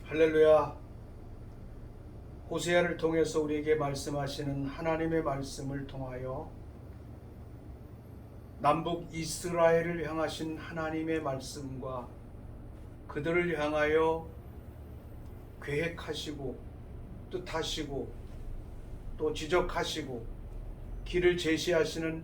할렐루야. 호세아를 통해서 우리에게 말씀하시는 하나님의 말씀을 통하여 남북 이스라엘을 향하신 하나님의 말씀과 그들을 향하여 계획하시고 뜻하시고 또 지적하시고 길을 제시하시는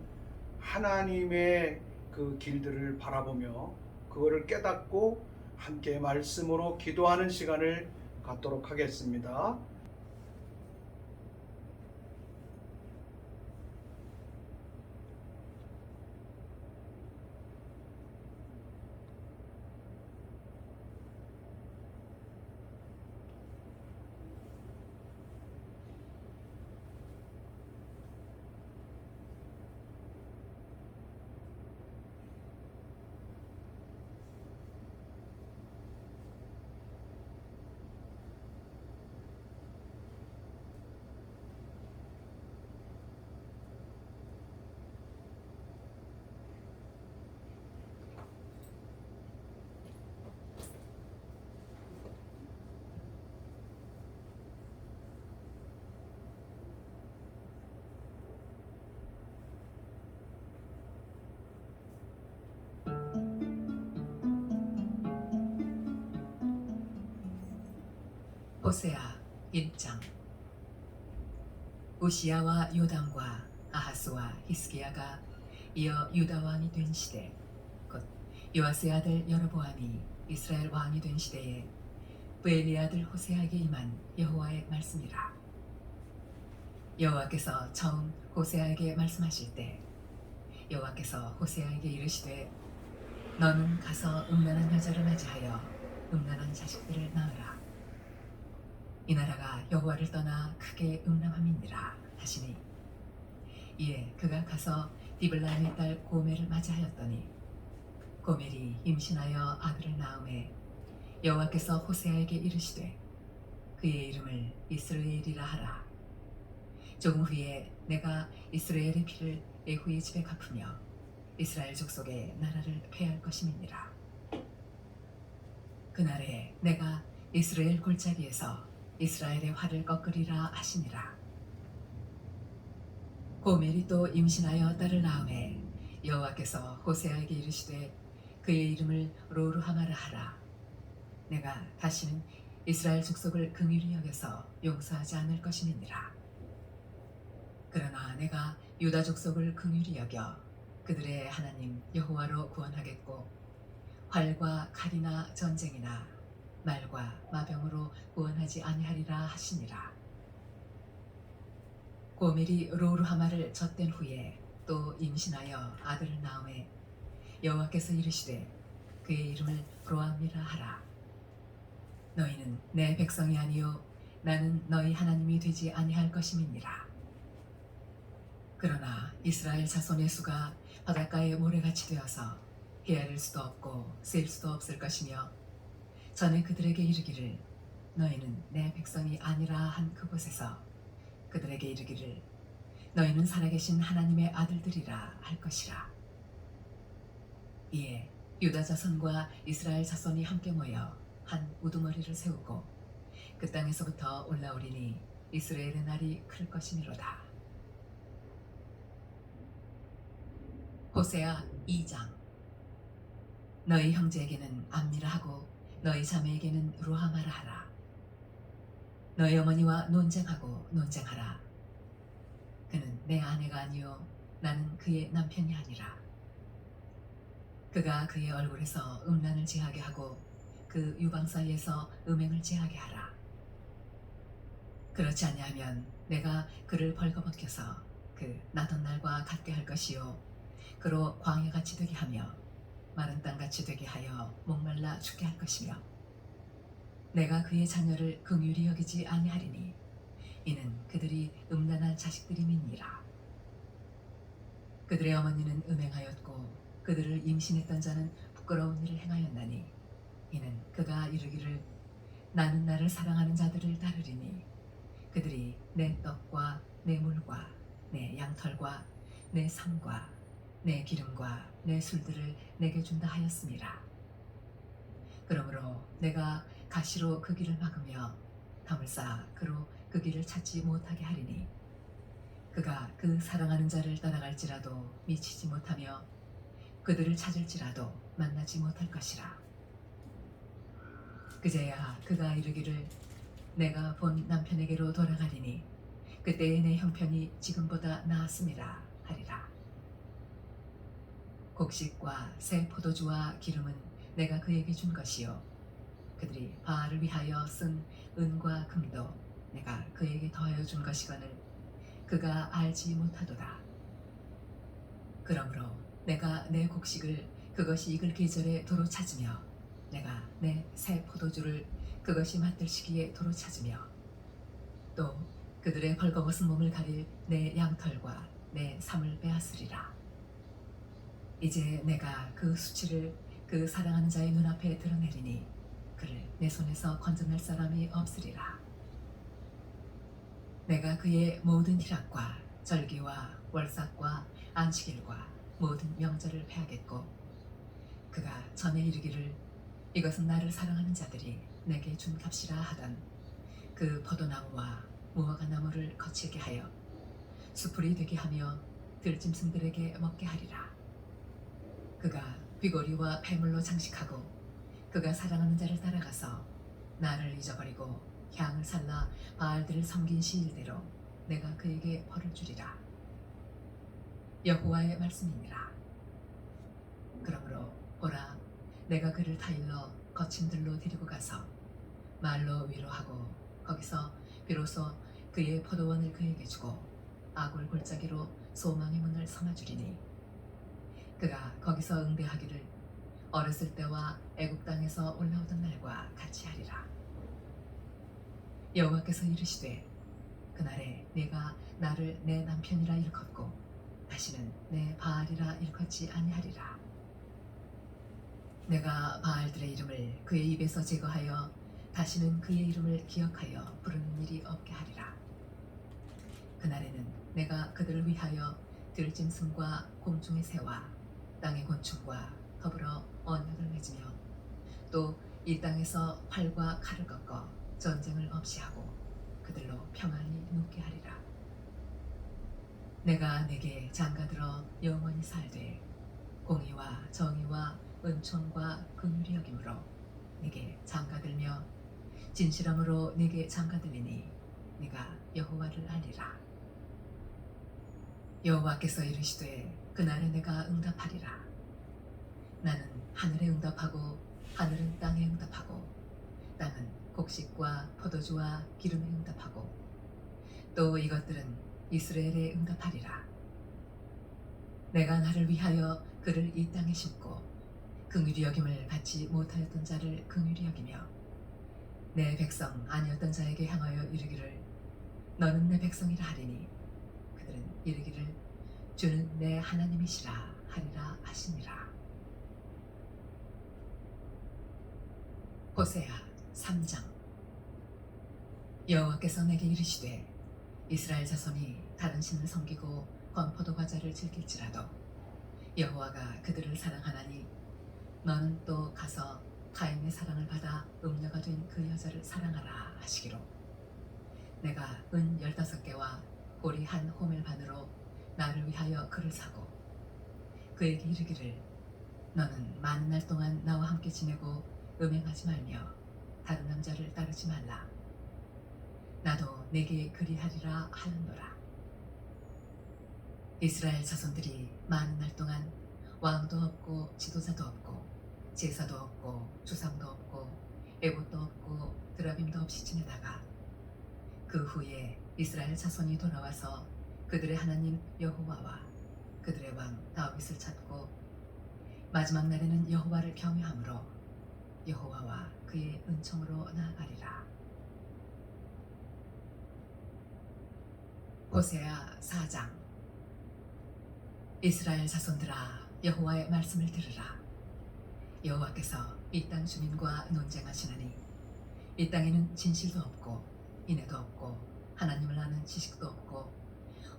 하나님의 그 길들을 바라보며 그거를 깨닫고 함께 말씀으로 기도하는 시간을 갖도록 하겠습니다. 호세아 1장. 우시야와 요담과 아하스와 히스기야가 이어 유다 왕이 된 시대, 곧 요아스의 아들 여로보암이 이스라엘 왕이 된 시대에 브엘리의 아들 호세아에게 임한 여호와의 말씀이라. 여호와께서 처음 호세아에게 말씀하실 때 여호와께서 호세아에게 이르시되 너는 가서 음란한 여자를 맞이하여 음란한 자식들을 낳으라. 이 나라가 여호와를 떠나 크게 음란함이니라 하시니, 이에 그가 가서 디블라임의 딸 고멜을 맞이하였더니 고멜이 임신하여 아들을 낳음에 여호와께서 호세아에게 이르시되 그의 이름을 이스라엘이라 하라. 조금 후에 내가 이스라엘의 피를 에후의 집에 갚으며 이스라엘 족속의 나라를 패할 것임이니라. 그날에 내가 이스라엘 골짜기에서 이스라엘의 활을 꺾으리라 하시니라. 고멜이 또 임신하여 딸을 낳음에 여호와께서 호세아에게 이르시되 그의 이름을 로르하마라 하라. 내가 다시는 이스라엘 족속을 긍휼히 여겨서 용서하지 않을 것임이니라. 그러나 내가 유다 족속을 긍휼히 여겨 그들의 하나님 여호와로 구원하겠고 활과 칼이나 전쟁이나 말과 마병으로 구원하지 아니하리라 하시니라. 고멜이 로르하마를 젖된 후에 또 임신하여 아들을 낳음에 여호와께서 이르시되 그의 이름을 로암이라 하라. 너희는 내 백성이 아니요 나는 너희 하나님이 되지 아니할 것임이니라. 그러나 이스라엘 자손의 수가 바닷가의 모래같이 되어서 헤아릴 수도 없고 셀 수도 없을 것이며, 전에 그들에게 이르기를 너희는 내 백성이 아니라 한 그곳에서 그들에게 이르기를 너희는 살아계신 하나님의 아들들이라 할 것이라. 이에 유다 자손과 이스라엘 자손이 함께 모여 한 우두머리를 세우고 그 땅에서부터 올라오리니 이스라엘의 날이 클 것이니로다. 호세아 2장. 너희 형제에게는 암미라 하고 너희 자매에게는 루하마라 하라. 너희 어머니와 논쟁하고 논쟁하라. 그는 내 아내가 아니요 나는 그의 남편이 아니라. 그가 그의 얼굴에서 음란을 제하게 하고 그 유방 사이에서 음행을 제하게 하라. 그렇지 아니하면 내가 그를 벌거벗겨서 그 나던 날과 같게 할 것이요 그로 광야같이 되게 하며 마른 땅같이 되게 하여 목말라 죽게 할 것이며, 내가 그의 자녀를 긍휼히 여기지 아니하리니 이는 그들이 음란한 자식들임이니라. 그들의 어머니는 음행하였고 그들을 임신했던 자는 부끄러운 일을 행하였나니 이는 그가 이르기를 나는 나를 사랑하는 자들을 따르리니 그들이 내 떡과 내 물과 내 양털과 내 삶과 내 기름과 내 술들을 내게 준다 하였습니다. 그러므로 내가 가시로 그 길을 막으며 담을 쌓아 그로 그 길을 찾지 못하게 하리니 그가 그 사랑하는 자를 따라갈지라도 미치지 못하며 그들을 찾을지라도 만나지 못할 것이라. 그제야 그가 이르기를 내가 본 남편에게로 돌아가리니 그때의 내 형편이 지금보다 나았음이라 하리라. 곡식과 새 포도주와 기름은 내가 그에게 준 것이요 그들이 바알을 위하여 쓴 은과 금도 내가 그에게 더하여 준 것이거늘 그가 알지 못하도다. 그러므로 내가 내 곡식을 그것이 익을 계절에 도로 찾으며 내가 내 새 포도주를 그것이 맛들 시기에 도로 찾으며 또 그들의 벌거벗은 몸을 가릴 내 양털과 내 삼을 빼앗으리라. 이제 내가 그 수치를 그 사랑하는 자의 눈앞에 드러내리니 그를 내 손에서 건져낼 사람이 없으리라. 내가 그의 모든 희락과 절기와 월삭과 안식일과 모든 명절을 패하겠고 그가 전에 이르기를 이것은 나를 사랑하는 자들이 내게 준 값이라 하던 그 포도나무와 무화과 나무를 거칠게 하여 수풀이 되게 하며 들짐승들에게 먹게 하리라. 그가 귀고리와 폐물로 장식하고 그가 사랑하는 자를 따라가서 나를 잊어버리고 향을 살라 바알들을 섬긴 시일대로 내가 그에게 벌을 주리라. 여호와의 말씀이니라. 그러므로 보라 내가 그를 타일러 거친 들로 데리고 가서 말로 위로하고 거기서 비로소 그의 포도원을 그에게 주고 아굴 골짜기로 소망의 문을 삼아주리니 그가 거기서 응대하기를 어렸을 때와 애굽 땅에서 올라오던 날과 같이 하리라. 여호와께서 이르시되 그날에 내가 나를 내 남편이라 일컫고 다시는 내 바알이라 일컫지 아니하리라. 내가 바알들의 이름을 그의 입에서 제거하여 다시는 그의 이름을 기억하여 부르는 일이 없게 하리라. 그날에는 내가 그들을 위하여 들짐승과 곰중의 새와 땅의 곤충과 더불어 언약을 맺으며 또 이 땅에서 활과 칼을 꺾어 전쟁을 없이 하고 그들로 평안히 눕게 하리라. 내가 내게 장가들어 영원히 살되 공의와 정의와 은총과 긍휼이 여김으로 내게 장가들며 진실함으로 내게 장가들리니 네가 여호와를 알리라. 여호와께서 이르시되 그날에 내가 응답하리라. 나는 하늘에 응답하고 하늘은 땅에 응답하고 땅은 곡식과 포도주와 기름에 응답하고 또 이것들은 이스라엘에 응답하리라. 내가 나를 위하여 그를 이 땅에 심고 긍휼히 여김을 받지 못하였던 자를 긍휼히 여기며 내 백성 아니었던 자에게 향하여 이르기를 너는 내 백성이라 하리니 그들은 이르기를 주는 내 하나님이시라 하리라 하시니라. 호세아 3장. 여호와께서 내게 이르시되 이스라엘 자손이 다른 신을 섬기고 건포도 과자를 즐길지라도 여호와가 그들을 사랑하나니 너는 또 가서 가인의 사랑을 받아 음녀가 된 그 여자를 사랑하라 하시기로 내가 은 15개와 고리 한 호멜 반으로 나를 위하여 그를 사고 그에게 이르기를 너는 많은 날 동안 나와 함께 지내고 음행하지 말며 다른 남자를 따르지 말라. 나도 내게 그리하리라 하였노라. 이스라엘 자손들이 많은 날 동안 왕도 없고 지도자도 없고 제사도 없고 주상도 없고 에봇도 없고 드라빔도 없이 지내다가 그 후에 이스라엘 자손이 돌아와서 그들의 하나님 여호와와 그들의 왕 다윗을 찾고 마지막 날에는 여호와를 경외함으로 여호와와 그의 은총으로 나아가리라. 호세아 4장. 이스라엘 자손들아 여호와의 말씀을 들으라. 여호와께서 이 땅 주민과 논쟁하시나니 이 땅에는 진실도 없고 인애도 없고 하나님을 아는 지식도 없고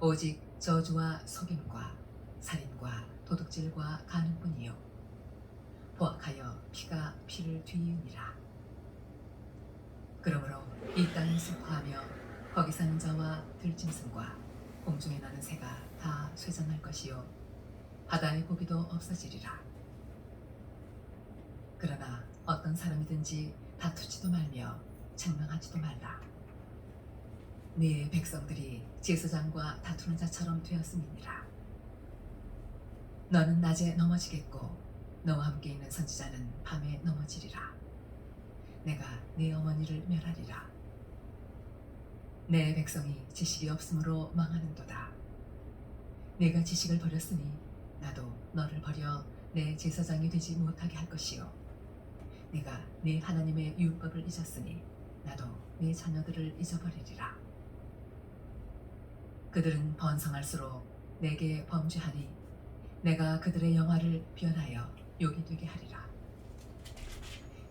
오직 저주와 속임과 살인과 도둑질과 간음뿐이요 포악하여 피가 피를 뒤이으니라. 그러므로 이 땅이 쇠파하며 거기 사는 자와 들짐승과 공중에 나는 새가 다 쇠잔할 것이요 바다의 고기도 없어지리라. 그러나 어떤 사람이든지 다투지도 말며 책망하지도 말라. 네 백성들이 제사장과 다투는 자처럼 되었음이니라. 너는 낮에 넘어지겠고 너와 함께 있는 선지자는 밤에 넘어지리라. 내가 네 어머니를 멸하리라. 내 백성이 지식이 없으므로 망하는도다. 내가 지식을 버렸으니 나도 너를 버려 내 제사장이 되지 못하게 할 것이요 네가 네 하나님의 율법을 잊었으니 나도 네 자녀들을 잊어버리리라. 그들은 번성할수록 내게 범죄하니 내가 그들의 영화를 변하여 욕이 되게 하리라.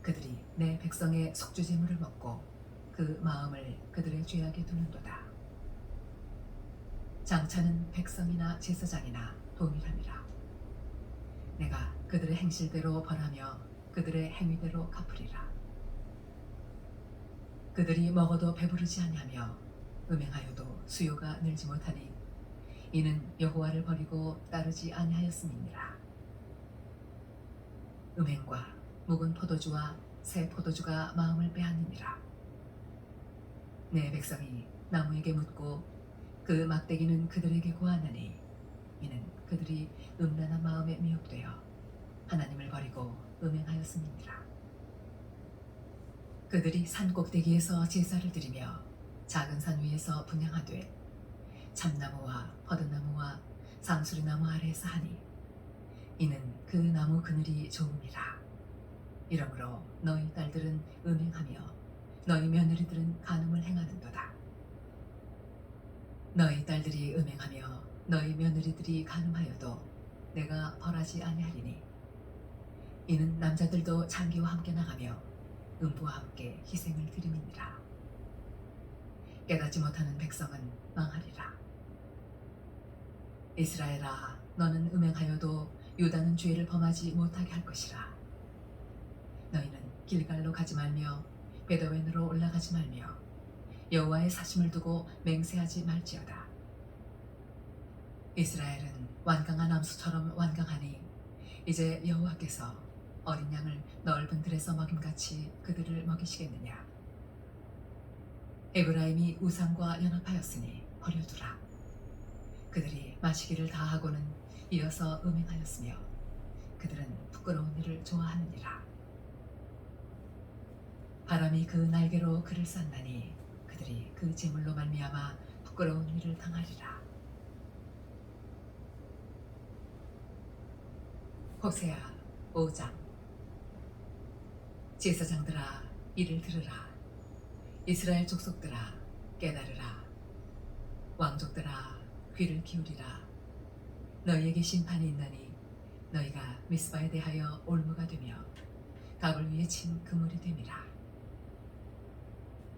그들이 내 백성의 속죄제물을 먹고 그 마음을 그들의 죄악에 두는도다. 장차는 백성이나 제사장이나 동일함이라. 내가 그들의 행실대로 벌하며 그들의 행위대로 갚으리라. 그들이 먹어도 배부르지 아니하며 음행하여도 수요가 늘지 못하니 이는 여호와를 버리고 따르지 아니하였음이니라. 음행과 묵은 포도주와 새 포도주가 마음을 빼앗느니라. 내 백성이 나무에게 묻고 그 막대기는 그들에게 고하나니 이는 그들이 음란한 마음에 미혹되어 하나님을 버리고 음행하였음이니라. 그들이 산 꼭대기에서 제사를 드리며 작은 산 위에서 분향하되 참나무와 버드나무와 상수리나무 아래에서 하니 이는 그 나무 그늘이 좋음이라. 이러므로 너희 딸들은 음행하며 너희 며느리들은 간음을 행하는도다. 너희 딸들이 음행하며 너희 며느리들이 간음하여도 내가 벌하지 아니하리니 이는 남자들도 장기와 함께 나가며 음부와 함께 희생을 드림이니라. 깨닫지 못하는 백성은 망하리라. 이스라엘아, 너는 음행하여도 유다는 죄를 범하지 못하게 할 것이라. 너희는 길갈로 가지 말며 베더웬으로 올라가지 말며 여호와의 사심을 두고 맹세하지 말지어다. 이스라엘은 완강한 암수처럼 완강하니 이제 여호와께서 어린 양을 넓은 들에서 먹임같이 그들을 먹이시겠느냐. 에브라임이 우상과 연합하였으니 버려두라. 그들이 마시기를 다하고는 이어서 음행하였으며 그들은 부끄러운 일을 좋아하느니라. 바람이 그 날개로 그를 쌌나니 그들이 그 재물로 말미암아 부끄러운 일을 당하리라. 호세아 5장. 제사장들아, 이를 들으라. 이스라엘 족속들아, 깨달으라. 왕족들아, 귀를 기울이라. 너희에게 심판이 있나니 너희가 미스바에 대하여 올무가 되며 갑을 위에 친 그물이 됨이라.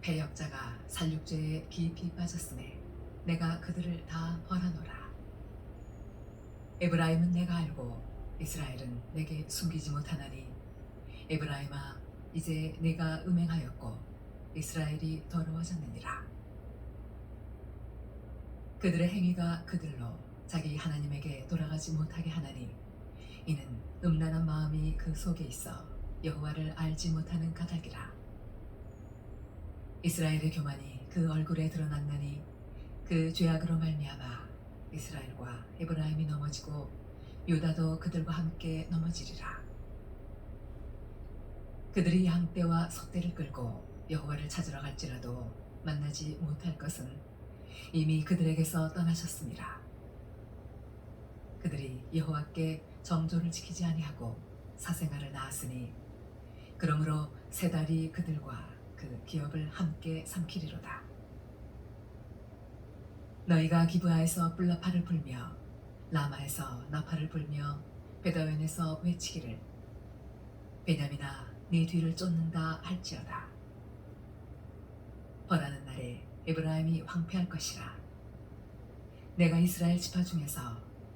패역자가 살육죄에 깊이 빠졌으매 내가 그들을 다 벌하노라. 에브라임은 내가 알고 이스라엘은 내게 숨기지 못하나니 에브라임아, 이제 내가 음행하였고 이스라엘이 더러워졌느니라. 그들의 행위가 그들로 자기 하나님에게 돌아가지 못하게 하나니 이는 음란한 마음이 그 속에 있어 여호와를 알지 못하는 까닭이라. 이스라엘의 교만이 그 얼굴에 드러났나니 그 죄악으로 말미암아 이스라엘과 에브라임이 넘어지고 유다도 그들과 함께 넘어지리라. 그들이 양떼와 소떼를 끌고 여호와를 찾으러 갈지라도 만나지 못할 것은 이미 그들에게서 떠나셨습니다. 그들이 여호와께 정조를 지키지 아니하고 사생아를 낳았으니 그러므로 세 달이 그들과 그 기업을 함께 삼키리로다. 너희가 기브아에서 뿔나파를 불며 라마에서 나파를 불며 베다웬에서 외치기를 베냐민아, 네 뒤를 쫓는다 할지어다. 벌하는 날에 에브라임이 황폐할 것이라. 내가 이스라엘 지파 중에서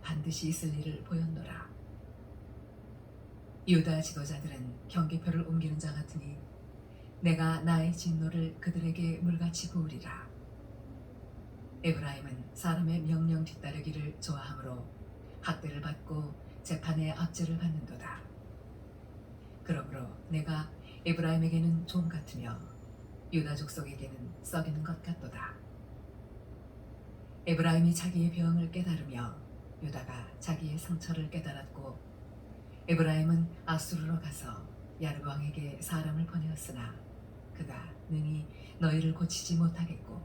반드시 있을 일을 보였노라. 유다 지도자들은 경계표를 옮기는 자 같으니 내가 나의 진노를 그들에게 물같이 부으리라. 에브라임은 사람의 명령 뒤따르기를 좋아하므로 학대를 받고 재판의 압제를 받는도다. 그러므로 내가 에브라임에게는 종 같으며 유다 족속에게는 썩이는 것 같도다. 에브라임이 자기의 병을 깨달으며 유다가 자기의 상처를 깨달았고 에브라임은 아수르로 가서 야르 왕에게 사람을 보내었으나 그가 능히 너희를 고치지 못하겠고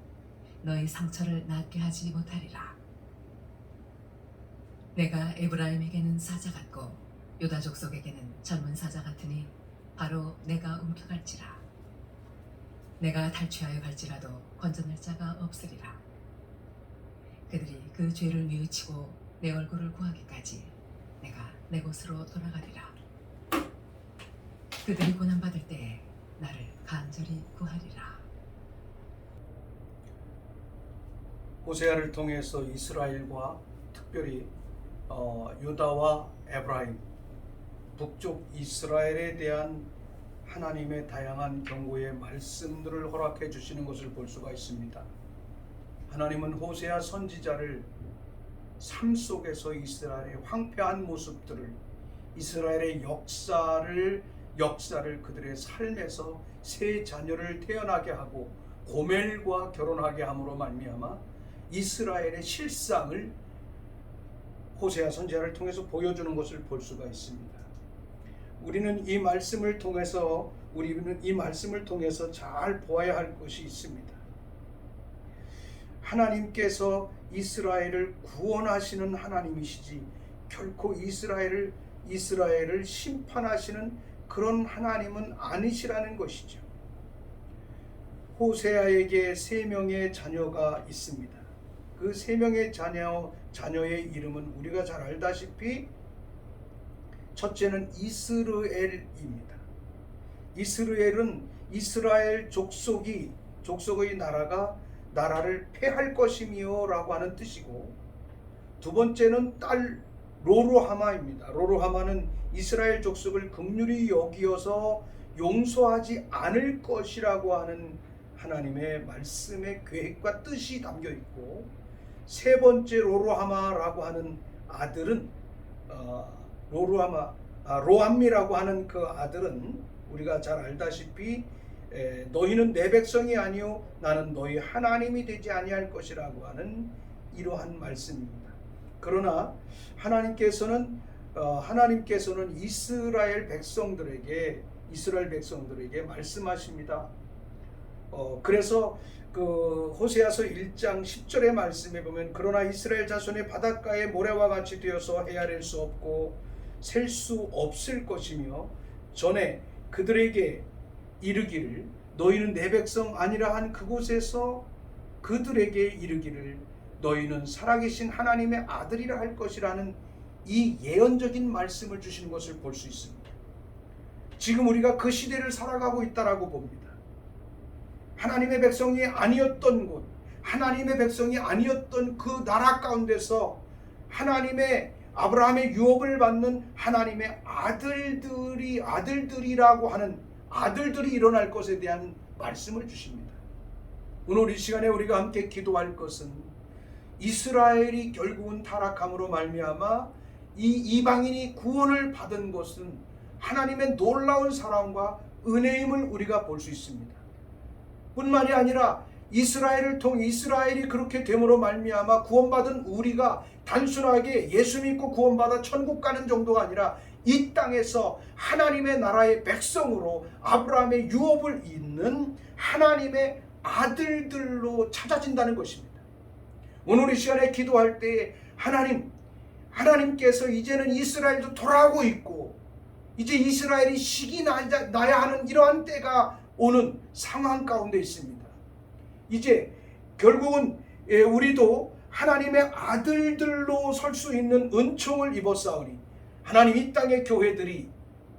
너희 상처를 낫게 하지 못하리라. 내가 에브라임에게는 사자 같고 유다 족속에게는 젊은 사자 같으니 바로 내가 움켜갈지라. 내가 탈취하여 갈지라도 건져낼 자가 없으리라. 그들이 그 죄를 뉘우치고 내 얼굴을 구하기까지 내가 내 곳으로 돌아가리라. 그들이 고난받을 때에 나를 간절히 구하리라. 호세아를 통해서 이스라엘과 특별히 유다와 에브라임, 북쪽 이스라엘에 대한 하나님의 다양한 경고의 말씀들을 허락해 주시는 것을 볼 수가 있습니다. 하나님은 호세아 선지자를 삶 속에서 이스라엘의 황폐한 모습들을, 이스라엘의 역사를 그들의 삶에서 새 자녀를 태어나게 하고 고멜과 결혼하게 함으로 말미암아 이스라엘의 실상을 호세아 선지자를 통해서 보여주는 것을 볼 수가 있습니다. 우리는 이 말씀을 통해서 잘 보아야 할 것이 있습니다. 하나님께서 이스라엘을 구원하시는 하나님이시지 결코 이스라엘을 심판하시는 그런 하나님은 아니시라는 것이죠. 호세아에게 3명의 자녀가 있습니다. 그 3명의 자녀의 이름은 우리가 잘 알다시피 첫째는 이스르엘입니다. 이스르엘은 이스라엘 족속의 나라를 폐할 것이며 라고 하는 뜻이고, 두 번째는 딸 로루하마입니다. 로루하마는 이스라엘 족속을 긍휼히 여기어서 용서하지 않을 것이라고 하는 하나님의 말씀의 계획과 뜻이 담겨 있고, 세 번째 로루하마라고 하는 아들은 로암미라고 하는 그 아들은 우리가 잘 알다시피 너희는 내 백성이 아니요 나는 너희 하나님이 되지 아니할 것이라고 하는 이러한 말씀입니다. 그러나 하나님께서는 이스라엘 백성들에게 말씀하십니다. 그래서 그 호세아서 1장 10절의 말씀에 보면 그러나 이스라엘 자손의 바닷가의 모래와 같이 되어서 헤아릴 수 없고 셀 수 없을 것이며 전에 그들에게 이르기를 너희는 내 백성 아니라 한 그곳에서 그들에게 이르기를 너희는 살아계신 하나님의 아들이라 할 것이라는 이 예언적인 말씀을 주시는 것을 볼 수 있습니다. 지금 우리가 그 시대를 살아가고 있다라고 봅니다. 하나님의 백성이 아니었던 곳, 하나님의 백성이 아니었던 그 나라 가운데서 아브라함의 유업을 받는 하나님의 아들들이라고 하는 아들들이 일어날 것에 대한 말씀을 주십니다. 오늘 이 시간에 우리가 함께 기도할 것은 이스라엘이 결국은 타락함으로 말미암아 이 이방인이 구원을 받은 것은 하나님의 놀라운 사랑과 은혜임을 우리가 볼 수 있습니다. 뿐만이 아니라 이스라엘이 그렇게 됨으로 말미암아 구원받은 우리가 단순하게 예수 믿고 구원받아 천국 가는 정도가 아니라 이 땅에서 하나님의 나라의 백성으로 아브라함의 유업을 잇는 하나님의 아들들로 찾아진다는 것입니다. 오늘 이 시간에 기도할 때 하나님께서 이제는 이스라엘도 돌아오고 있고 이제 이스라엘이 식이 나야 하는 이러한 때가 오는 상황 가운데 있습니다. 이제 결국은 우리도 하나님의 아들들로 설 수 있는 은총을 입었사오니 하나님 이 땅의 교회들이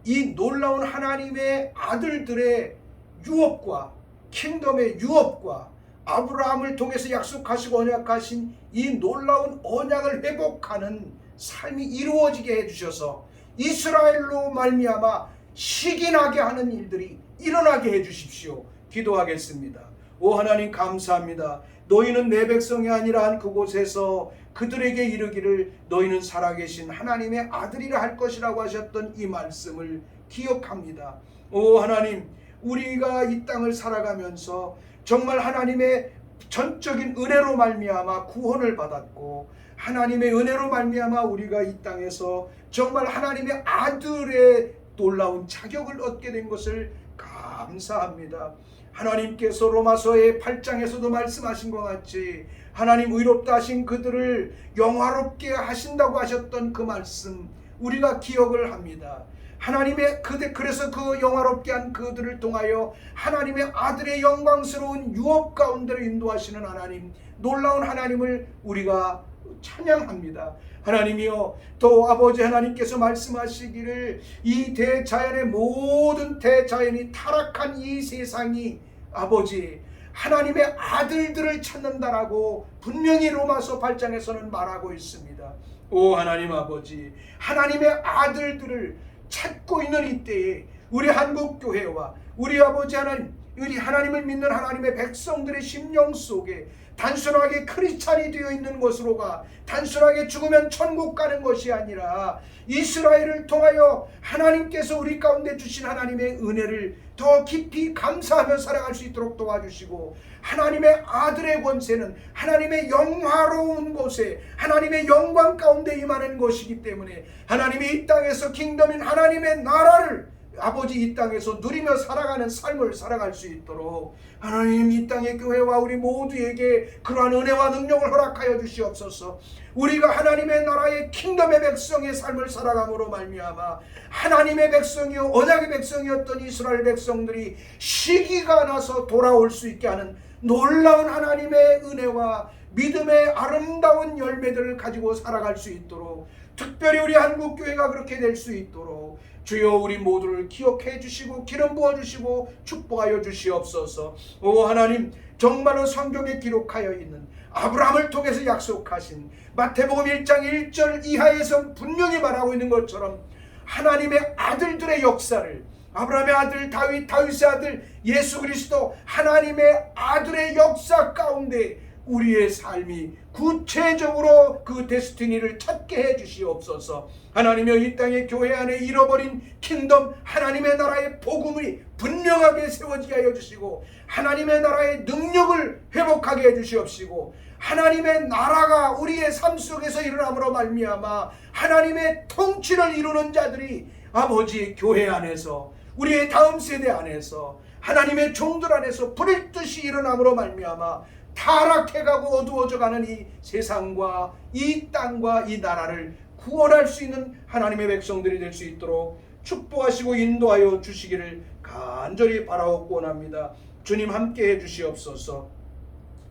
이 놀라운 하나님의 아들들의 유업과 킹덤의 유업과 아브라함을 통해서 약속하시고 언약하신 이 놀라운 언약을 회복하는 삶이 이루어지게 해주셔서 이스라엘로 말미암아 식이 나게 하는 일들이 일어나게 해주십시오. 기도하겠습니다. 오 하나님 감사합니다. 너희는 내 백성이 아니라 한 그곳에서 그들에게 이르기를 너희는 살아계신 하나님의 아들이라 할 것이라고 하셨던 이 말씀을 기억합니다. 오 하나님, 우리가 이 땅을 살아가면서 정말 하나님의 전적인 은혜로 말미암아 구원을 받았고 하나님의 은혜로 말미암아 우리가 이 땅에서 정말 하나님의 아들의 놀라운 자격을 얻게 된 것을 감사합니다. 하나님께서 로마서의 8장에서도 말씀하신 것 같이 하나님 의롭다 하신 그들을 영화롭게 하신다고 하셨던 그 말씀 우리가 기억을 합니다. 하나님의 그래서 그 영화롭게 한 그들을 통하여 하나님의 아들의 영광스러운 유업 가운데로 인도하시는 하나님, 놀라운 하나님을 우리가 찬양합니다. 하나님이여, 또 아버지 하나님께서 말씀하시기를 이 대자연의 모든 대자연이 타락한 이 세상이 아버지 하나님의 아들들을 찾는다라고 분명히 로마서 8장에서는 말하고 있습니다. 오 하나님 아버지, 하나님의 아들들을 찾고 있는 이때에 우리 한국교회와 우리 아버지 하나님, 우리 하나님을 믿는 하나님의 백성들의 심령 속에 단순하게 크리스찬이 되어 있는 것으로가 단순하게 죽으면 천국 가는 것이 아니라 이스라엘을 통하여 하나님께서 우리 가운데 주신 하나님의 은혜를 더 깊이 감사하며 살아갈 수 있도록 도와주시고 하나님의 아들의 권세는 하나님의 영화로운 곳에 하나님의 영광 가운데 임하는 것이기 때문에 하나님이 이 땅에서 킹덤인 하나님의 나라를 아버지 이 땅에서 누리며 살아가는 삶을 살아갈 수 있도록 하나님 이 땅의 교회와 우리 모두에게 그러한 은혜와 능력을 허락하여 주시옵소서. 우리가 하나님의 나라의 킹덤의 백성의 삶을 살아감으로 말미암아 하나님의 백성이요 언약의 백성이었던 이스라엘 백성들이 시기가 나서 돌아올 수 있게 하는 놀라운 하나님의 은혜와 믿음의 아름다운 열매들을 가지고 살아갈 수 있도록, 특별히 우리 한국교회가 그렇게 될 수 있도록 주여 우리 모두를 기억해 주시고 기름 부어 주시고 축복하여 주시옵소서. 오 하나님, 정말로 성경에 기록하여 있는 아브라함을 통해서 약속하신 마태복음 1장 1절 이하에서 분명히 말하고 있는 것처럼 하나님의 아들들의 역사를, 아브라함의 아들 다윗, 다윗의 아들 예수 그리스도, 하나님의 아들의 역사 가운데 우리의 삶이 구체적으로 그 데스티니를 찾게 해 주시옵소서. 하나님여, 이 땅의 교회 안에 잃어버린 킹덤 하나님의 나라의 복음이 분명하게 세워지게 하여 주시고 하나님의 나라의 능력을 회복하게 해 주시옵시고 하나님의 나라가 우리의 삶 속에서 일어남으로 말미암아 하나님의 통치를 이루는 자들이 아버지 교회 안에서 우리의 다음 세대 안에서 하나님의 종들 안에서 불일 듯이 일어남으로 말미암아 타락해가고 어두워져가는 이 세상과 이 땅과 이 나라를 구원할 수 있는 하나님의 백성들이 될 수 있도록 축복하시고 인도하여 주시기를 간절히 바라옵고 원합니다. 주님 함께 해 주시옵소서.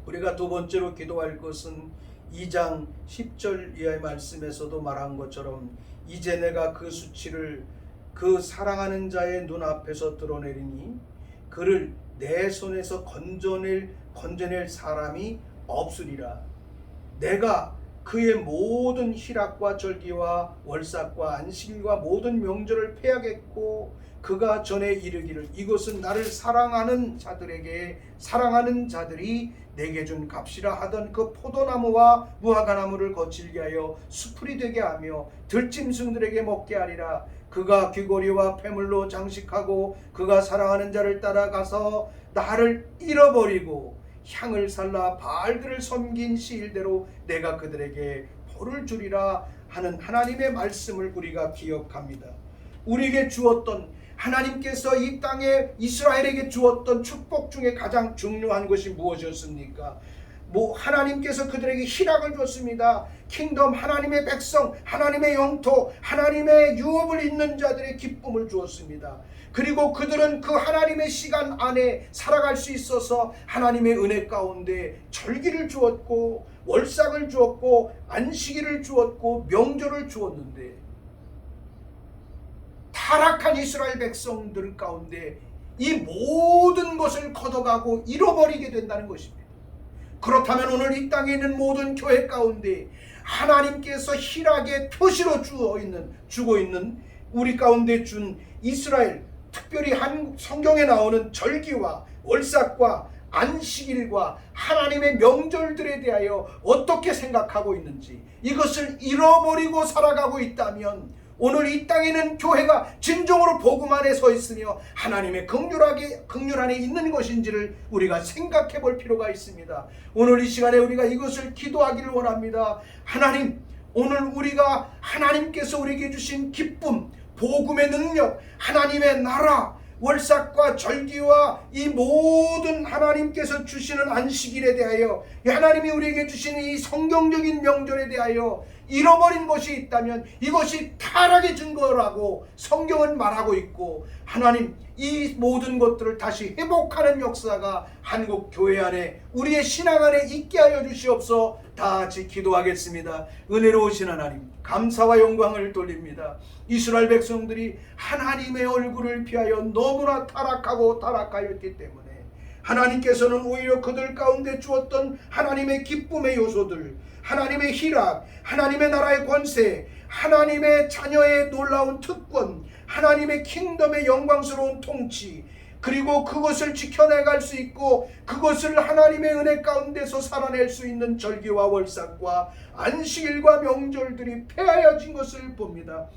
우리가 두 번째로 기도할 것은 2장 10절 이하의 말씀에서도 말한 것처럼 이제 내가 그 수치를 그 사랑하는 자의 눈앞에서 드러내리니 그를 내 손에서 건져낼 사람이 없으리라. 내가 그의 모든 희락과 절기와 월삭과 안식일과 모든 명절을 폐하겠고 그가 전에 이르기를 이것은 나를 사랑하는 자들이 내게 준 값이라 하던 그 포도나무와 무화과나무를 거칠게 하여 수풀이 되게 하며 들짐승들에게 먹게 하리라. 그가 귀고리와 폐물로 장식하고 그가 사랑하는 자를 따라가서 나를 잃어버리고 향을 살라 바알들을 섬긴 시일대로 내가 그들에게 벌을 주리라 하는 하나님의 말씀을 우리가 기억합니다. 우리에게 주었던, 하나님께서 이 땅에 이스라엘에게 주었던 축복 중에 가장 중요한 것이 무엇이었습니까? 하나님께서 그들에게 희락을 줬습니다. 킹덤, 하나님의 백성, 하나님의 영토, 하나님의 유업을 잇는 자들의 기쁨을 주었습니다. 그리고 그들은 그 하나님의 시간 안에 살아갈 수 있어서 하나님의 은혜 가운데 절기를 주었고 월삭을 주었고 안식일을 주었고 명절을 주었는데 타락한 이스라엘 백성들 가운데 이 모든 것을 걷어가고 잃어버리게 된다는 것입니다. 그렇다면 오늘 이 땅에 있는 모든 교회 가운데 하나님께서 희락의 표시로 주고 있는 우리 가운데 준 이스라엘 특별히 한국 성경에 나오는 절기와 월삭과 안식일과 하나님의 명절들에 대하여 어떻게 생각하고 있는지, 이것을 잃어버리고 살아가고 있다면 오늘 이 땅에는 교회가 진정으로 복음 안에 서 있으며 하나님의 긍휼 안에 있는 것인지를 우리가 생각해 볼 필요가 있습니다. 오늘 이 시간에 우리가 이것을 기도하기를 원합니다. 하나님, 오늘 우리가 하나님께서 우리에게 주신 기쁨, 복음의 능력, 하나님의 나라, 월삭과 절기와 이 모든 하나님께서 주시는 안식일에 대하여, 하나님이 우리에게 주신 이 성경적인 명절에 대하여 잃어버린 것이 있다면 이것이 타락의 증거라고 성경은 말하고 있고, 하나님, 이 모든 것들을 다시 회복하는 역사가 한국 교회 안에, 우리의 신앙 안에 있게 하여 주시옵소서. 다 같이 기도하겠습니다. 은혜로우신 하나님, 감사와 영광을 돌립니다. 이스라엘 백성들이 하나님의 얼굴을 피하여 너무나 타락하였기 때문에 하나님께서는 오히려 그들 가운데 주었던 하나님의 기쁨의 요소들, 하나님의 희락, 하나님의 나라의 권세, 하나님의 자녀의 놀라운 특권, 하나님의 킹덤의 영광스러운 통치, 그리고 그것을 지켜내갈 수 있고 그것을 하나님의 은혜 가운데서 살아낼 수 있는 절기와 월삭과 안식일과 명절들이 폐하여진 것을 봅니다.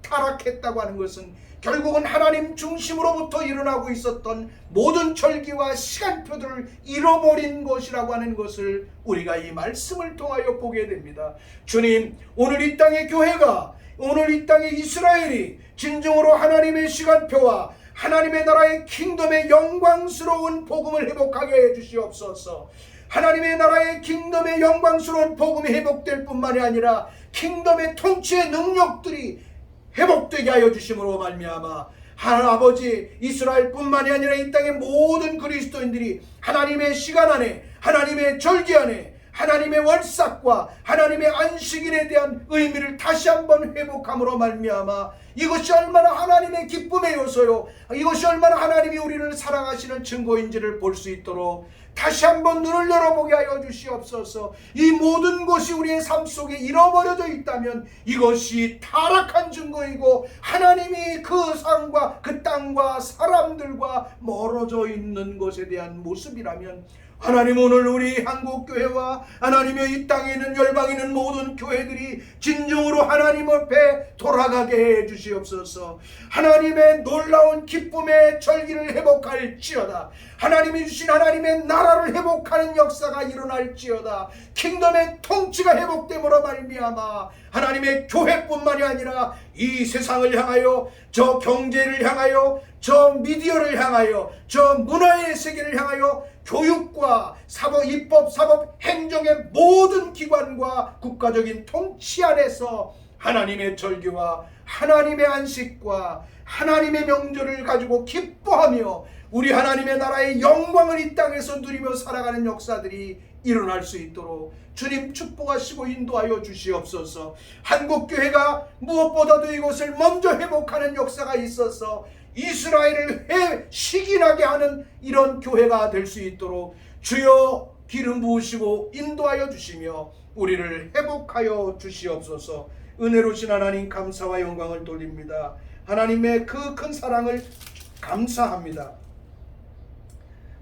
타락했다고 하는 것은 결국은 하나님 중심으로부터 일어나고 있었던 모든 절기와 시간표들을 잃어버린 것이라고 하는 것을 우리가 이 말씀을 통하여 보게 됩니다. 주님, 오늘 이 땅의 교회가, 오늘 이 땅의 이스라엘이 진정으로 하나님의 시간표와 하나님의 나라의 킹덤의 영광스러운 복음을 회복하게 해주시옵소서. 하나님의 나라의 킹덤의 영광스러운 복음이 회복될 뿐만이 아니라 킹덤의 통치의 능력들이 회복되게 하여 주심으로 말미암아 아버지, 이스라엘뿐만이 아니라 이 땅의 모든 그리스도인들이 하나님의 시간 안에, 하나님의 절기 안에, 하나님의 월삭과 하나님의 안식일에 대한 의미를 다시 한번 회복함으로 말미암아 이것이 얼마나 하나님의 기쁨의 요소요, 이것이 얼마나 하나님이 우리를 사랑하시는 증거인지를 볼 수 있도록 다시 한번 눈을 열어보게 하여 주시옵소서. 이 모든 것이 우리의 삶 속에 잃어버려져 있다면 이것이 타락한 증거이고 하나님이 그 상과 그 땅과 사람들과 멀어져 있는 것에 대한 모습이라면, 하나님, 오늘 우리 한국교회와 하나님의 이 땅에 있는 열방에 있는 모든 교회들이 진정으로 하나님 앞에 돌아가게 해 주시옵소서. 하나님의 놀라운 기쁨의 절기를 회복할지어다. 하나님이 주신 하나님의 나라를 회복하는 역사가 일어날지어다. 킹덤의 통치가 회복됨으로 말미암아 하나님의 교회뿐만이 아니라 이 세상을 향하여, 저 경제를 향하여, 저 미디어를 향하여, 저 문화의 세계를 향하여 교육과 사법, 입법, 사법, 행정의 모든 기관과 국가적인 통치 안에서 하나님의 절기와 하나님의 안식과 하나님의 명절을 가지고 기뻐하며 우리 하나님의 나라의 영광을 이 땅에서 누리며 살아가는 역사들이 일어날 수 있도록 주님 축복하시고 인도하여 주시옵소서. 한국교회가 무엇보다도 이것을 먼저 회복하는 역사가 있어서 이스라엘을 시기나게 하는 이런 교회가 될 수 있도록 주여 기름 부으시고 인도하여 주시며 우리를 회복하여 주시옵소서. 은혜로우신 하나님, 감사와 영광을 돌립니다. 하나님의 그 큰 사랑을 감사합니다.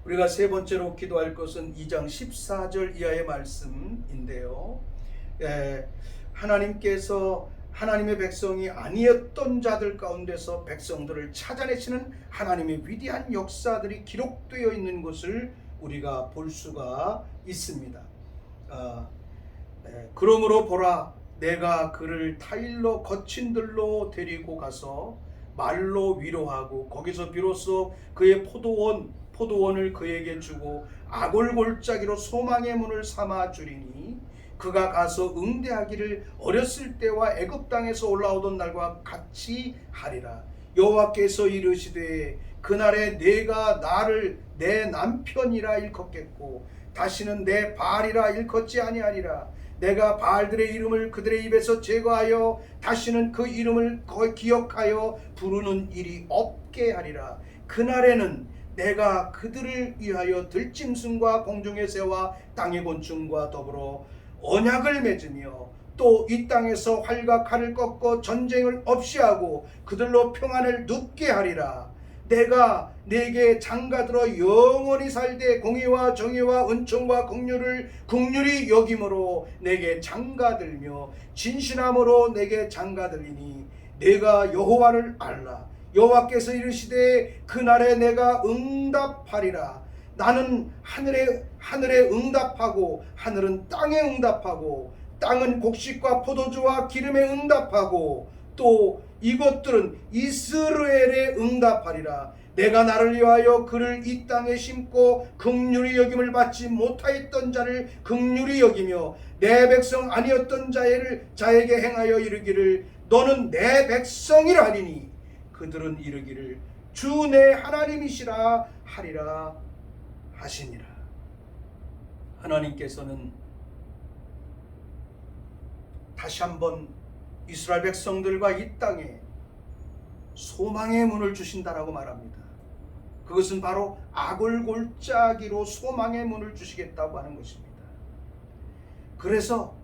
우리가 세 번째로 기도할 것은 2장 14절 이하의 말씀인데요, 하나님께서 하나님의 백성이 아니었던 자들 가운데서 백성들을 찾아내시는 하나님의 위대한 역사들이 기록되어 있는 것을 우리가 볼 수가 있습니다. 그러므로 보라, 내가 그를 타일러 거친 들로 데리고 가서 말로 위로하고 거기서 비로소 그의 포도원을 그에게 주고 아골골짜기로 소망의 문을 삼아 주리니 그가 가서 응대하기를 어렸을 때와 애굽 땅에서 올라오던 날과 같이 하리라. 여호와께서 이르시되 그날에 내가 나를 내 남편이라 일컫겠고 다시는 내 바알이라 일컫지 아니하리라. 내가 바알들의 이름을 그들의 입에서 제거하여 다시는 그 이름을 기억하여 부르는 일이 없게 하리라. 그날에는 내가 그들을 위하여 들짐승과 공중의 새와 땅의 곤충과 더불어 언약을 맺으며 또 이 땅에서 활과 칼을 꺾고 전쟁을 없이 하고 그들로 평안을 눕게 하리라. 내가 네게 장가들어 영원히 살되 공의와 정의와 은총과 긍휼히 여김으로 내게 장가들며 진실함으로 내게 장가들리니 내가 여호와를 알라. 여호와께서 이르시되 그날에 내가 응답하리라. 나는 하늘에 응답하고 하늘은 땅에 응답하고 땅은 곡식과 포도주와 기름에 응답하고 또 이것들은 이스라엘에 응답하리라. 내가 나를 위하여 그를 이 땅에 심고 긍휼히 여김을 받지 못하였던 자를 긍휼히 여기며 내 백성 아니었던 자에게 행하여 이르기를 너는 내 백성이라 하리니 그들은 이르기를 주 내 하나님이시라 하리라 하시니라. 하나님께서는 다시 한번 이스라엘 백성들과 이 땅에 소망의 문을 주신다라고 말합니다. 그것은 바로 아골골짜기로 소망의 문을 주시겠다고 하는 것입니다. 그래서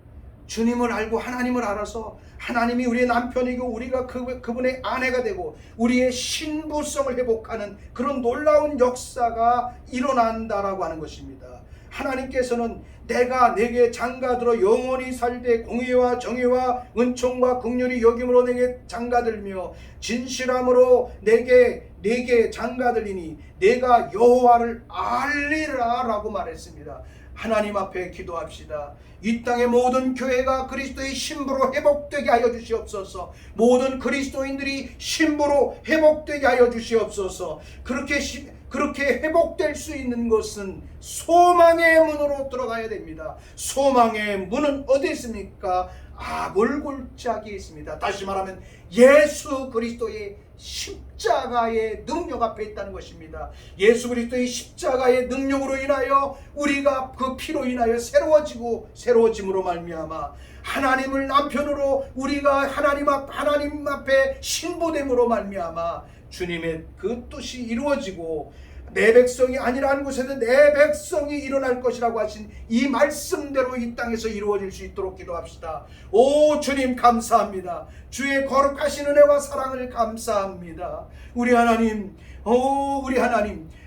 주님을 알고 하나님을 알아서 하나님이 우리의 남편이고 우리가 그분의 아내가 되고 우리의 신부성을 회복하는 그런 놀라운 역사가 일어난다라고 하는 것입니다. 하나님께서는 내가 내게 장가들어 영원히 살되 공의와 정의와 은총과 긍휼히 여김으로 내게 장가들며 진실함으로 내게 장가들리니 내가 여호와를 알리라 라고 말했습니다. 하나님 앞에 기도합시다. 이 땅의 모든 교회가 그리스도의 신부로 회복되게 하여 주시옵소서. 모든 그리스도인들이 신부로 회복되게 하여 주시옵소서. 그렇게 회복될 수 있는 것은 소망의 문으로 들어가야 됩니다. 소망의 문은 어디 있습니까? 아골골짜기에 있습니다. 다시 말하면 예수 그리스도의 십자가의 능력 앞에 있다는 것입니다. 예수 그리스도의 십자가의 능력으로 인하여 우리가 그 피로 인하여 새로워짐으로 말미암아 하나님을 남편으로 우리가 하나님 앞에 신부됨으로 말미암아 주님의 그 뜻이 이루어지고 내 백성이 아니라는 곳에서 내 백성이 일어날 것이라고 하신 이 말씀대로 이 땅에서 이루어질 수 있도록 기도합시다. 오 주님 감사합니다. 주의 거룩하신 은혜와 사랑을 감사합니다. 우리 하나님,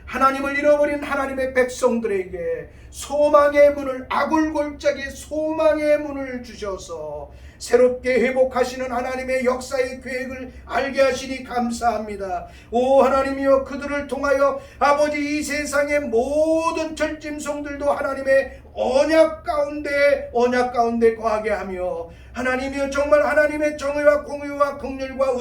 하나님을 잃어버린 하나님의 백성들에게 소망의 문을 아골골짜기의 소망의 문을 주셔서 새롭게 회복하시는 하나님의 역사의 계획을 알게 하시니 감사합니다. 오 하나님이여 그들을 통하여 아버지 이 세상의 모든 절짐승들도 하나님의 언약 가운데 거하게 하며 하나님이여 정말 하나님의 정의와 공의와 긍휼과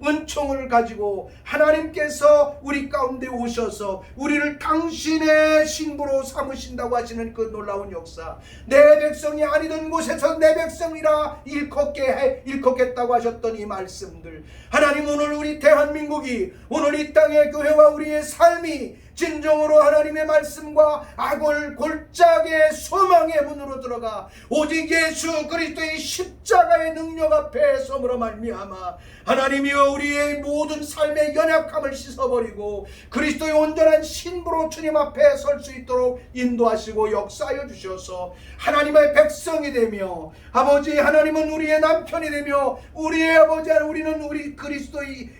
은총을 가지고 하나님께서 우리 가운데 오셔서 우리를 당신의 신부로 삼으신다고 하시는 그 놀라운 역사, 내 백성이 아니던 곳에서 내 백성이라 일컫겠다고 하셨던 이 말씀들, 하나님 오늘 우리 대한민국이 오늘 이 땅의 교회와 우리의 삶이 진정으로 하나님의 말씀과 아골골짜기의 소망의 문으로 들어가 오직 예수 그리스도의 십자가의 능력 앞에 서므로 말미암아 하나님이여 우리의 모든 삶의 연약함을 씻어버리고 그리스도의 온전한 신부로 주님 앞에 설 수 있도록 인도하시고 역사하여 주셔서 하나님의 백성이 되며 아버지 하나님은 우리의 남편이 되며 우리의 아버지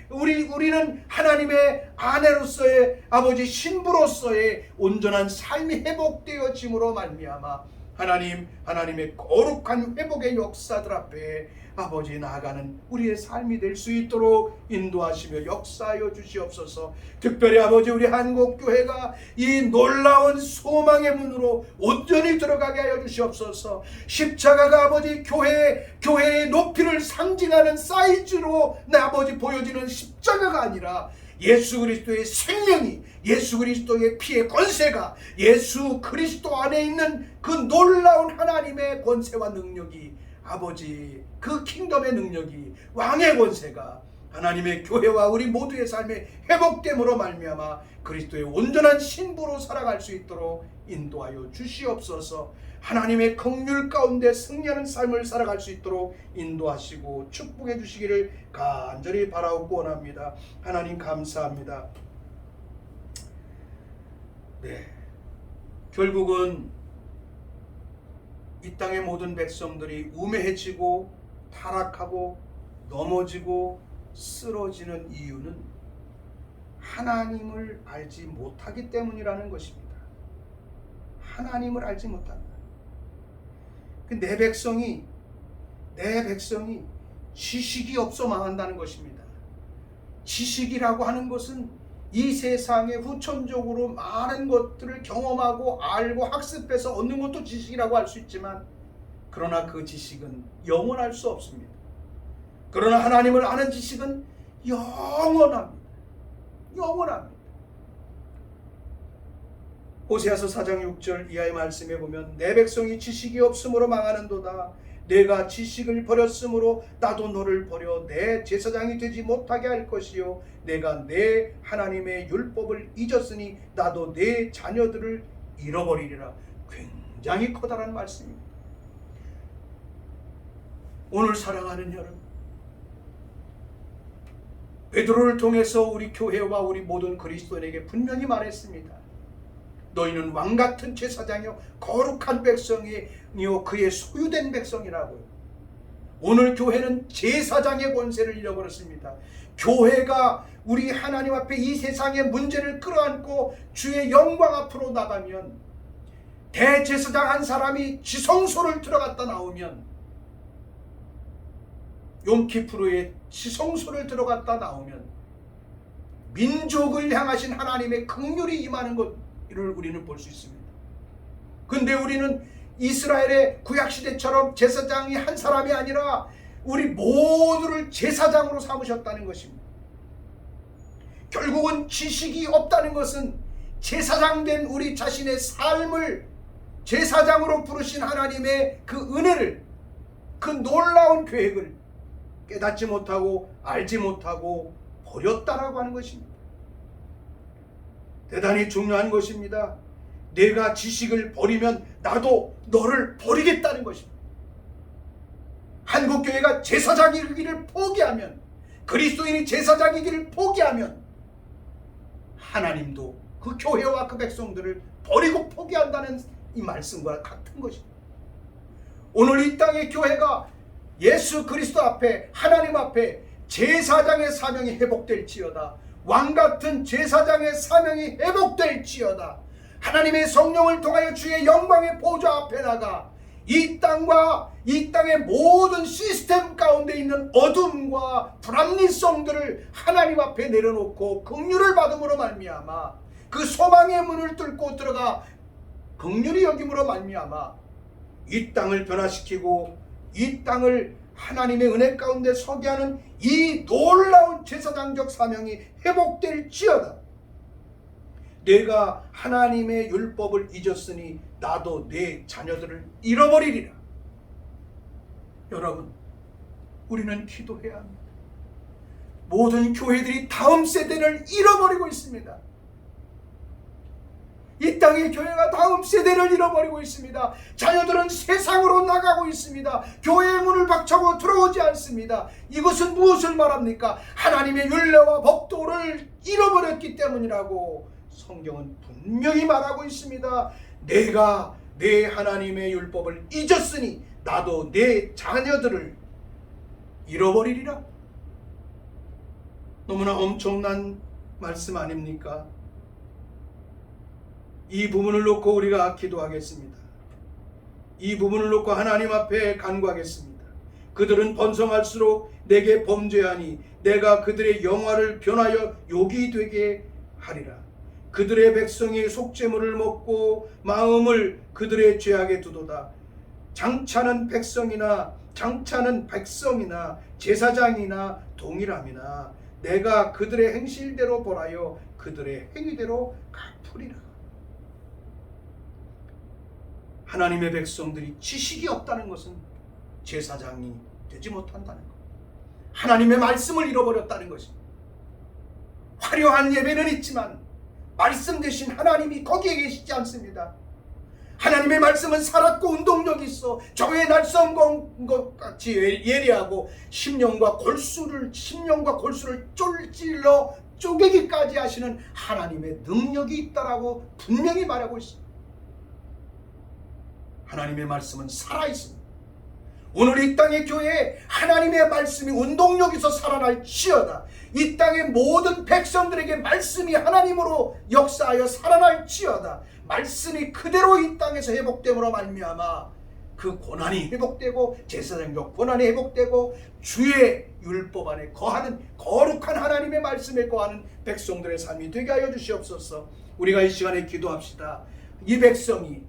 우리는 하나님의 아내로서의 아버지 신부로서의 온전한 삶이 회복되어짐으로 말미암아 하나님의 거룩한 회복의 역사들 앞에 아버지 나아가는 우리의 삶이 될 수 있도록 인도하시며 역사하여 주시옵소서. 특별히 아버지 우리 한국교회가 이 놀라운 소망의 문으로 온전히 들어가게 하여 주시옵소서. 십자가가 아버지 교회의 높이를 상징하는 사이즈로 내 아버지 보여지는 십자가가 아니라 예수 그리스도의 생명이 예수 그리스도의 피의 권세가 예수 그리스도 안에 있는 그 놀라운 하나님의 권세와 능력이 아버지 그 킹덤의 능력이 왕의 권세가 하나님의 교회와 우리 모두의 삶에 회복됨으로 말미암아 그리스도의 온전한 신부로 살아갈 수 있도록 인도하여 주시옵소서. 하나님의 긍휼 가운데 승리하는 삶을 살아갈 수 있도록 인도하시고 축복해 주시기를 간절히 바라옵고 원합니다. 하나님 감사합니다. 결국은 이 땅의 모든 백성들이 우매해지고 타락하고 넘어지고 쓰러지는 이유는 하나님을 알지 못하기 때문이라는 것입니다. 하나님을 알지 못한다. 내 백성이 지식이 없어 망한다는 것입니다. 지식이라고 하는 것은 이 세상에 후천적으로 많은 것들을 경험하고 알고 학습해서 얻는 것도 지식이라고 할 수 있지만, 그러나 그 지식은 영원할 수 없습니다. 그러나 하나님을 아는 지식은 영원합니다. 영원합니다. 호세아서 4장 6절 이하의 말씀에 보면 내 백성이 지식이 없으므로 망하는도다. 내가 지식을 버렸으므로 나도 너를 버려 내 제사장이 되지 못하게 할 것이요 내가 내 하나님의 율법을 잊었으니 나도 내 자녀들을 잃어버리리라. 굉장히 커다란 말씀입니다. 오늘 사랑하는 여러분, 베드로를 통해서 우리 교회와 우리 모든 그리스도인에게 분명히 말했습니다. 너희는 왕같은 제사장이요 거룩한 백성이요 그의 소유된 백성이라고요. 오늘 교회는 제사장의 권세를 잃어버렸습니다. 교회가 우리 하나님 앞에 이 세상의 문제를 끌어안고 주의 영광 앞으로 나가면, 대제사장 한 사람이 지성소를 들어갔다 나오면, 욤키프르의 지성소를 들어갔다 나오면 민족을 향하신 하나님의 긍휼이 임하는 것을 우리는 볼 수 있습니다. 근데 우리는 이스라엘의 구약시대처럼 제사장이 한 사람이 아니라 우리 모두를 제사장으로 삼으셨다는 것입니다. 결국은 지식이 없다는 것은 제사장된 우리 자신의 삶을 제사장으로 부르신 하나님의 그 은혜를, 그 놀라운 계획을 깨닫지 못하고 알지 못하고 버렸다라고 하는 것입니다. 대단히 중요한 것입니다. 내가 지식을 버리면 나도 너를 버리겠다는 것입니다. 한국교회가 제사장이기를 포기하면, 그리스도인이 제사장이기를 포기하면 하나님도 그 교회와 그 백성들을 버리고 포기한다는 이 말씀과 같은 것입니다. 오늘 이 땅의 교회가 예수 그리스도 앞에, 하나님 앞에 제사장의 사명이 회복될지어다. 왕같은 제사장의 사명이 회복될지어다. 하나님의 성령을 통하여 주의 영광의 보좌 앞에 나가 이 땅과 이 땅의 모든 시스템 가운데 있는 어둠과 불합리성들을 하나님 앞에 내려놓고 긍휼을 받음으로 말미암아 그 소망의 문을 뚫고 들어가 긍휼히 여김으로 말미암아 이 땅을 변화시키고 이 땅을 하나님의 은혜 가운데 서게 하는 이 놀라운 제사장적 사명이 회복될지어다. 내가 하나님의 율법을 잊었으니 나도 내 자녀들을 잃어버리리라. 여러분, 우리는 기도해야 합니다. 모든 교회들이 다음 세대를 잃어버리고 있습니다. 이 땅의 교회가 다음 세대를 잃어버리고 있습니다. 자녀들은 세상으로 나가고 있습니다. 교회의 문을 박차고 들어오지 않습니다. 이것은 무엇을 말합니까? 하나님의 율례와 법도를 잃어버렸기 때문이라고 성경은 분명히 말하고 있습니다. 내가 내 하나님의 율법을 잊었으니 나도 내 자녀들을 잃어버리리라. 너무나 엄청난 말씀 아닙니까? 이 부분을 놓고 우리가 기도하겠습니다. 이 부분을 놓고 하나님 앞에 간구하겠습니다. 그들은 번성할수록 내게 범죄하니 내가 그들의 영화를 변하여 욕이 되게 하리라. 그들의 백성이 속죄물을 먹고 마음을 그들의 죄악에 두도다. 장차는 백성이나 제사장이나 동일함이나 내가 그들의 행실대로 벌하여 그들의 행위대로 갚으리라. 하나님의 백성들이 지식이 없다는 것은 제사장이 되지 못한다는 것, 하나님의 말씀을 잃어버렸다는 것입니다. 화려한 예배는 있지만 말씀 대신 하나님이 거기에 계시지 않습니다. 하나님의 말씀은 살았고 운동력이 있어 저의 날성건 것 같이 예리하고 심령과 골수를 쫄찔러 쪼개기까지 하시는 하나님의 능력이 있다라고 분명히 말하고 있습니다. 하나님의 말씀은 살아있습니다. 오늘 이 땅의 교회에 하나님의 말씀이 운동력에서 살아날지어다. 이 땅의 모든 백성들에게 말씀이 하나님으로 역사하여 살아날지어다. 말씀이 그대로 이 땅에서 회복됨으로 말미암아 그 고난이 회복되고 제사장적 고난이 회복되고 주의 율법 안에 거하는 거룩한 하나님의 말씀에 거하는 백성들의 삶이 되게 하여 주시옵소서. 우리가 이 시간에 기도합시다. 이 백성이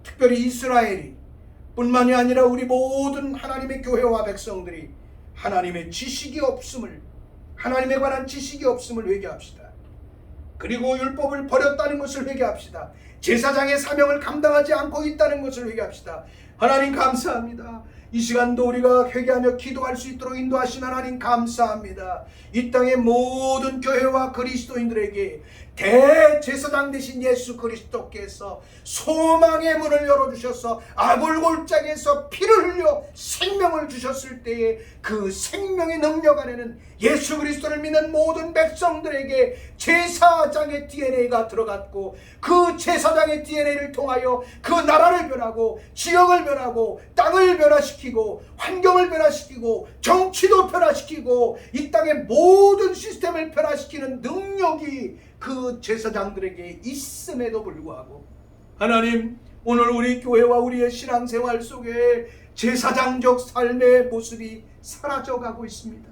특별히 이스라엘이 뿐만이 아니라 우리 모든 하나님의 교회와 백성들이 하나님의 지식이 없음을, 하나님에 관한 지식이 없음을 회개합시다. 그리고 율법을 버렸다는 것을 회개합시다. 제사장의 사명을 감당하지 않고 있다는 것을 회개합시다. 하나님 감사합니다. 이 시간도 우리가 회개하며 기도할 수 있도록 인도하신 하나님 감사합니다. 이 땅의 모든 교회와 그리스도인들에게 대제사장 되신 예수 그리스도께서 소망의 문을 열어주셔서 아굴골짜기에서 피를 흘려 생명을 주셨을 때에 그 생명의 능력 안에는 예수 그리스도를 믿는 모든 백성들에게 제사장의 DNA가 들어갔고 그 제사장의 DNA를 통하여 그 나라를 변하고 지역을 변하고 땅을 변화시키고 환경을 변화시키고 정치도 변화시키고 이 땅의 모든 시스템을 변화시키는 능력이 그 제사장들에게 있음에도 불구하고 하나님, 오늘 우리 교회와 우리의 신앙생활 속에 제사장적 삶의 모습이 사라져가고 있습니다.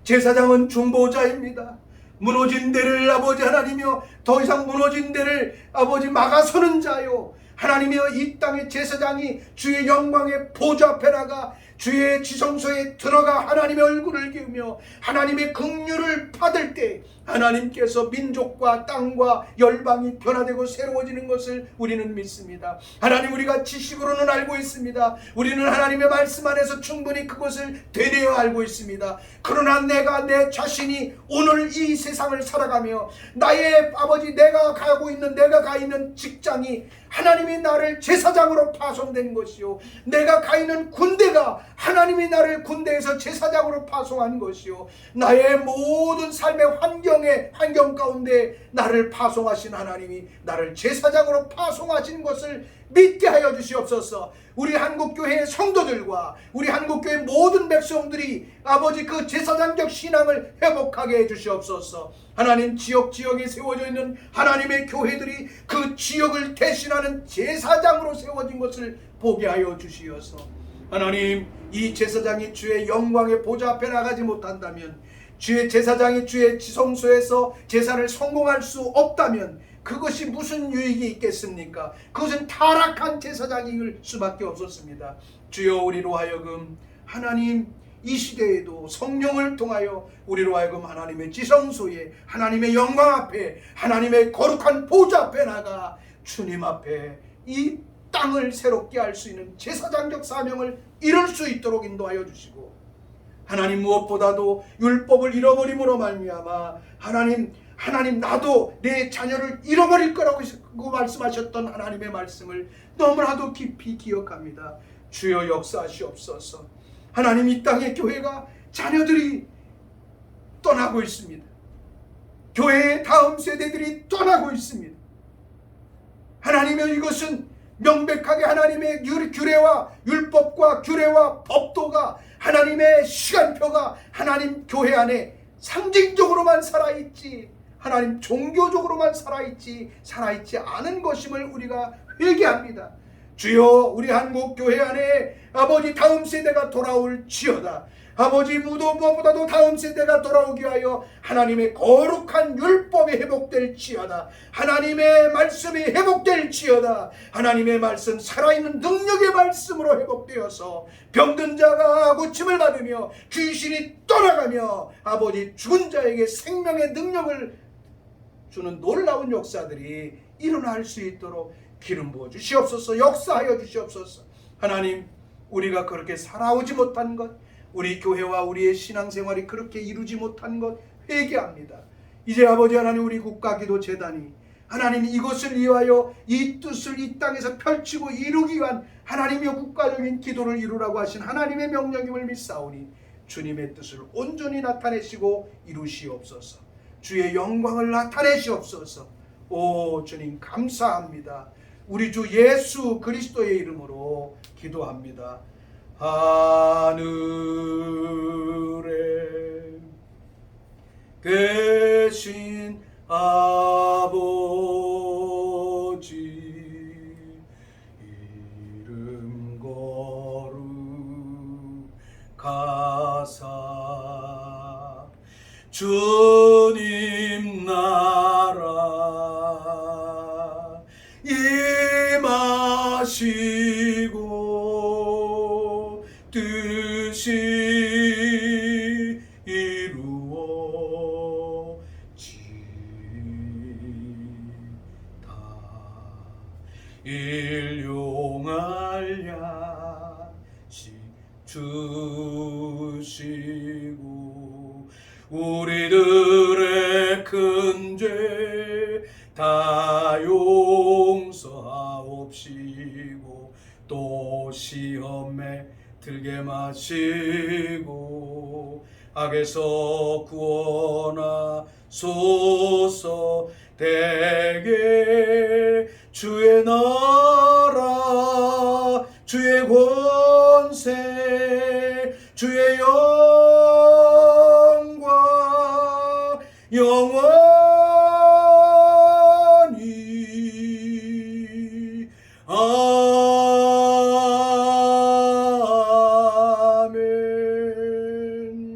제사장은 중보자입니다. 무너진 데를 아버지 하나님이여 더 이상 무너진 데를 아버지 막아서는 자요, 하나님이여 이 땅의 제사장이 주의 영광의 보좌 앞에 나가 주의 지성소에 들어가 하나님의 얼굴을 기우며 하나님의 긍휼을 받을 때 하나님께서 민족과 땅과 열방이 변화되고 새로워지는 것을 우리는 믿습니다. 하나님, 우리가 지식으로는 알고 있습니다. 우리는 하나님의 말씀 안에서 충분히 그것을 되뇌어 알고 있습니다. 그러나 내가 내 자신이 오늘 이 세상을 살아가며 나의 아버지 내가 가고 있는 내가 가 있는 직장이 하나님이 나를 제사장으로 파송된 것이요, 내가 가 있는 군대가 하나님이 나를 군대에서 제사장으로 파송한 것이요, 나의 모든 삶의 환경 가운데 나를 파송하신 하나님이 나를 제사장으로 파송하신 것을 믿게 하여 주시옵소서. 우리 한국교회의 성도들과 우리 한국교회 모든 백성들이 아버지 그 제사장적 신앙을 회복하게 해 주시옵소서. 하나님, 지역에 세워져 있는 하나님의 교회들이 그 지역을 대신하는 제사장으로 세워진 것을 보게 하여 주시어서 하나님, 이 제사장이 주의 영광의 보좌 앞에 나가지 못한다면, 주의 제사장이 주의 지성소에서 제사를 성공할 수 없다면 그것이 무슨 유익이 있겠습니까? 그것은 타락한 제사장일 수밖에 없었습니다. 주여, 우리로 하여금 하나님 이 시대에도 성령을 통하여 우리로 하여금 하나님의 지성소에 하나님의 영광 앞에 하나님의 거룩한 보좌 앞에 나가 주님 앞에 이 땅을 새롭게 할 수 있는 제사장적 사명을 이룰 수 있도록 인도하여 주시고, 하나님, 무엇보다도 율법을 잃어버림으로 말미암아 하나님 나도 내 자녀를 잃어버릴 거라고 말씀하셨던 하나님의 말씀을 너무나도 깊이 기억합니다. 주여, 역사하시옵소서. 하나님, 이 땅의 교회가 자녀들이 떠나고 있습니다. 교회의 다음 세대들이 떠나고 있습니다. 하나님의 이것은 명백하게 하나님의 규례와 율법과 규례와 법도가 하나님의 시간표가 하나님 교회 안에 상징적으로만 살아있지, 하나님 종교적으로만 살아있지 않은 것임을 우리가 회개합니다. 주여, 우리 한국 교회 안에 아버지 다음 세대가 돌아올지어다. 아버지, 무엇보다도 다음 세대가 돌아오기 위하여 하나님의 거룩한 율법이 회복될지어다. 하나님의 말씀이 회복될지어다. 하나님의 말씀, 살아있는 능력의 말씀으로 회복되어서 병든 자가 고침을 받으며 귀신이 떠나가며 아버지 죽은 자에게 생명의 능력을 주는 놀라운 역사들이 일어날 수 있도록 기름 부어 주시옵소서. 역사하여 주시옵소서. 하나님, 우리가 그렇게 살아오지 못한 것, 우리 교회와 우리의 신앙생활이 그렇게 이루지 못한 것 회개합니다. 이제 아버지 하나님, 우리 국가기도재단이 하나님 이것을 위하여 이 뜻을 이 땅에서 펼치고 이루기 위한 하나님의 국가적인 기도를 이루라고 하신 하나님의 명령임을 믿사오니 주님의 뜻을 온전히 나타내시고 이루시옵소서. 주의 영광을 나타내시옵소서. 오 주님, 감사합니다. 우리 주 예수 그리스도의 이름으로 기도합니다. 하늘에 계신 아버지, 이름 거룩하사 주님 나라 임하시고 뜻이 이루어지다. 일용할 양식 주시고 우리들의 큰 죄 다 용서하옵시고 또 시험에 들게 마시고 악에서 구원하소서. 대개 주의 나라 주의 권세 주의 영광 영원히